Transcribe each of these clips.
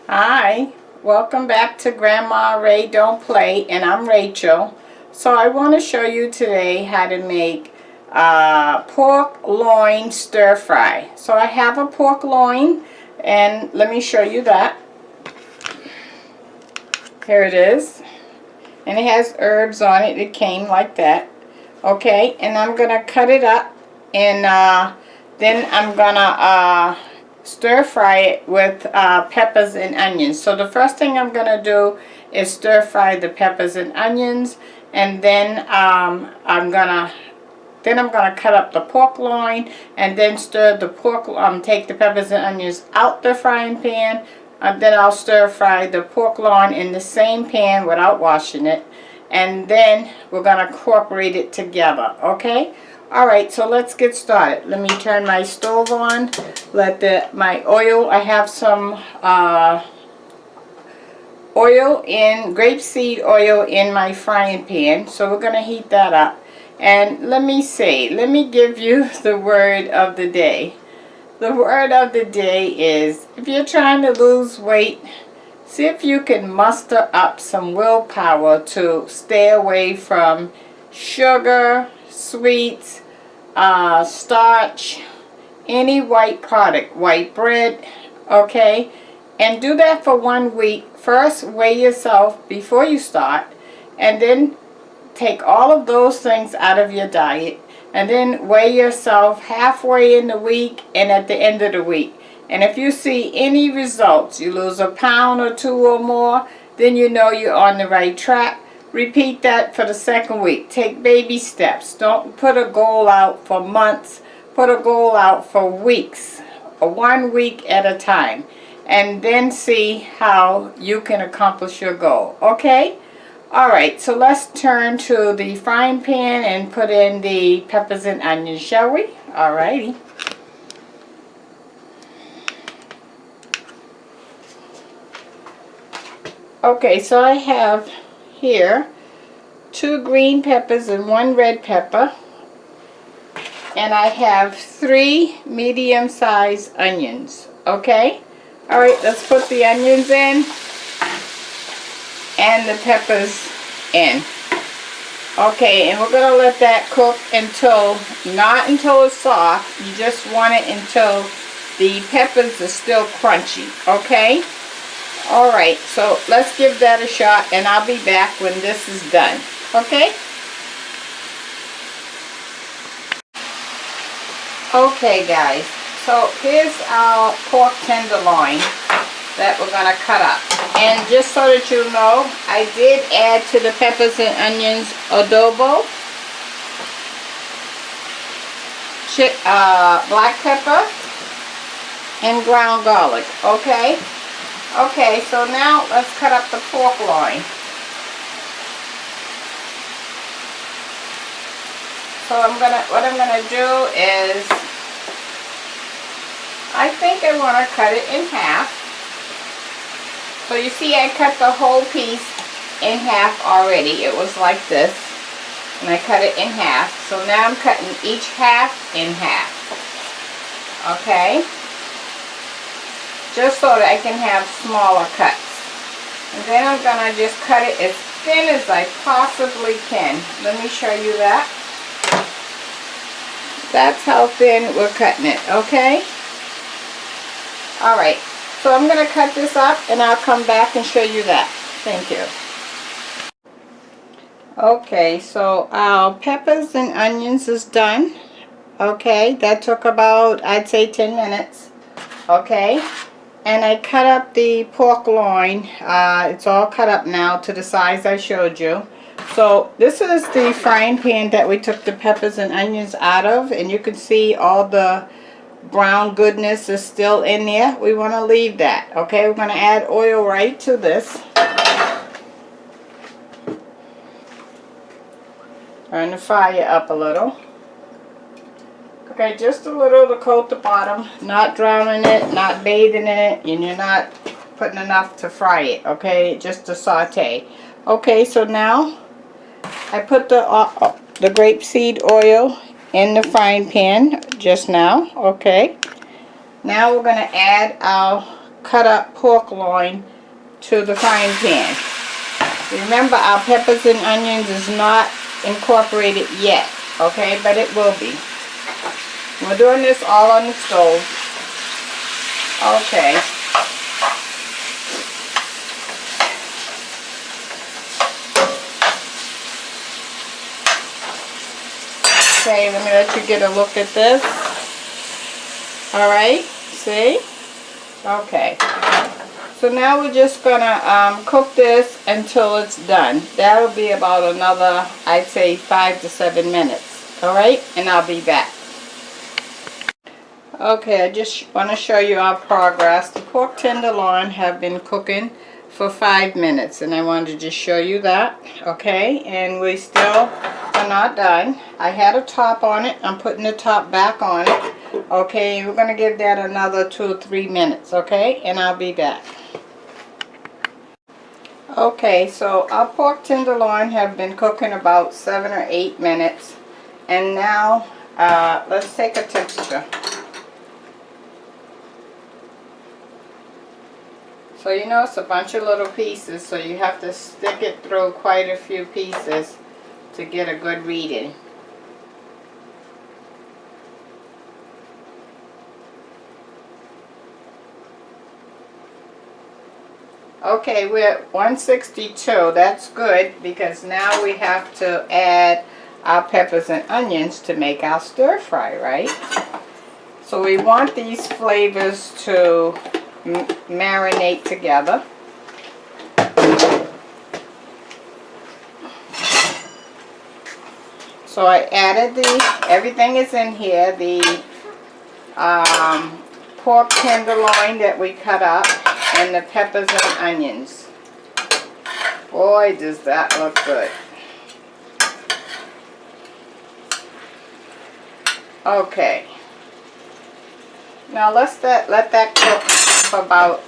Hi, welcome back to Grandma Ray Don't Play, and I'm Rachel. So I want to show you today how to make pork loin stir fry. So I have a pork loin, and let me show you that. Here it is, and it has herbs on it. It came like that. Okay, and I'm gonna cut it up, and then I'm gonna stir fry it with peppers and onions. So the first thing I'm gonna do is stir fry the peppers and onions, and then I'm gonna cut up the pork loin, and then stir the pork. Take the peppers and onions out the frying pan, and then I'll stir fry the pork loin in the same pan without washing it, and then we're gonna incorporate it together. Okay. Alright, so let's get started. Let me turn my stove on. Let my oil, I have some grapeseed oil in my frying pan. So we're going to heat that up. And let me give you the word of the day. The word of the day is, if you're trying to lose weight, see if you can muster up some willpower to stay away from sugar, sweets, starch, any white product, white bread, okay? And do that for 1 week. First, weigh yourself before you start, and then take all of those things out of your diet, and then weigh yourself halfway in the week and at the end of the week. And if you see any results, you lose a pound or 2 or more, then you know you're on the right track. Repeat that for the second week. Take baby steps. Don't put a goal out for months. Put a goal out for weeks, or 1 week at a time, and then see how you can accomplish your goal. Okay? Alright, so let's turn to the frying pan and put in the peppers and onions, shall we? Alrighty. Okay, so I have here 2 green peppers and 1 red pepper, and I have 3 medium-sized onions. Okay? Alright, let's put the onions in and the peppers in. Okay, and we're going to let that cook until, not until it's soft, you just want it until the peppers are still crunchy. Okay? Alright, so let's give that a shot, and I'll be back when this is done. Okay? Okay, guys. So here's our pork tenderloin that we're going to cut up. And just so that you know, I did add to the peppers and onions adobo, black pepper, and ground garlic. Okay? Okay, so now let's cut up the pork loin. So what I'm gonna do is, I think I want to cut it in half. So you see, I cut the whole piece in half already. It was like this, and I cut it in half. So now I'm cutting each half in half. Okay? Just so that I can have smaller cuts. And then I'm gonna just cut it as thin as I possibly can. Let me show you that. That's how thin we're cutting it, okay? Alright, so I'm going to cut this up, and I'll come back and show you that. Thank you. Okay, so our peppers and onions is done. Okay, that took about, I'd say, 10 minutes. Okay, and I cut up the pork loin. It's all cut up now to the size I showed you. So this is the frying pan that we took the peppers and onions out of, and you can see all the brown goodness is still in there. We want to leave that. Okay, we're going to add oil right to this. Turn the fire up a little. Okay, just a little to coat the bottom, not drowning it, not bathing in it, and you're not putting enough to fry it. Okay, just to saute. Okay, so now I put the grapeseed oil in the frying pan just now. Okay, now we're going to add our cut up pork loin to the frying pan. Remember, our peppers and onions is not incorporated yet, okay, but it will be. We're doing this all on the stove. Okay. Okay, let me let you get a look at this. Alright, see? Okay. So now we're just gonna cook this until it's done. That'll be about another, I'd say, 5 to 7 minutes. Alright, and I'll be back. Okay, I just want to show you our progress. The pork tenderloin have been cooking for 5 minutes, and I wanted to just show you that. Okay, and we still are not done. I had a top on it. I'm putting the top back on it. Okay, we're going to give that another 2 or 3 minutes. Okay, and I'll be back. Okay, so our pork tenderloin have been cooking about 7 or 8 minutes, and now let's take a texture. So you know it's a bunch of little pieces, so you have to stick it through quite a few pieces to get a good reading. Okay, we're at 162. That's good, because now we have to add our peppers and onions to make our stir fry, right? So we want these flavors to marinate together. So I added everything is in here, the pork tenderloin that we cut up, and the peppers and onions. Boy, does that look good. Okay. Now let that cook for about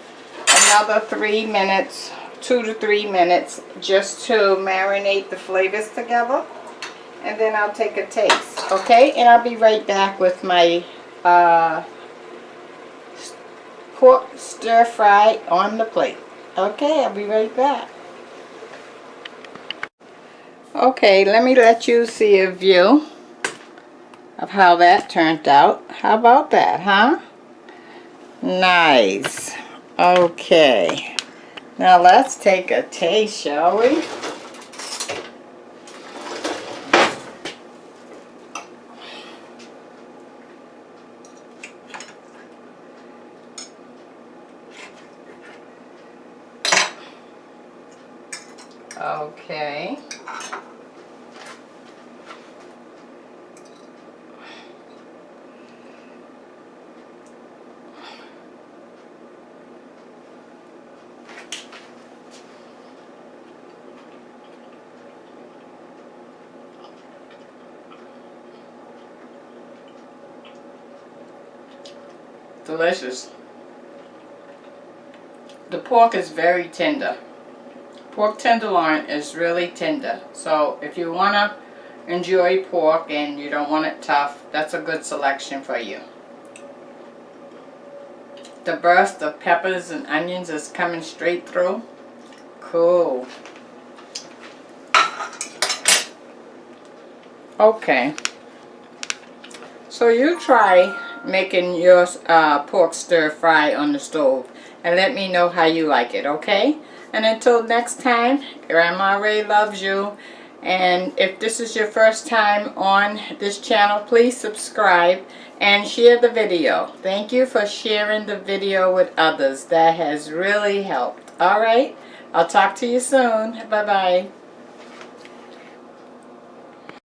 another 3 minutes, 2 to 3 minutes, just to marinate the flavors together, and then I'll take a taste. Okay, and I'll be right back with my pork stir fry on the plate. Okay, I'll be right back. Okay, let me let you see a view of how that turned out. How about that, huh? Nice. Okay. Now let's take a taste, shall we? Okay. Delicious. The pork is very tender. Pork tenderloin is really tender. So if you want to enjoy pork and you don't want it tough, that's a good selection for you. The burst of peppers and onions is coming straight through. Cool. Okay. So you try making your pork stir fry on the stove and let me know how you like it, okay? And until next time, Grandma Ray loves you. And if this is your first time on this channel, please subscribe and share the video. Thank you for sharing the video with others. That has really helped. Alright, I'll talk to you soon. Bye-bye.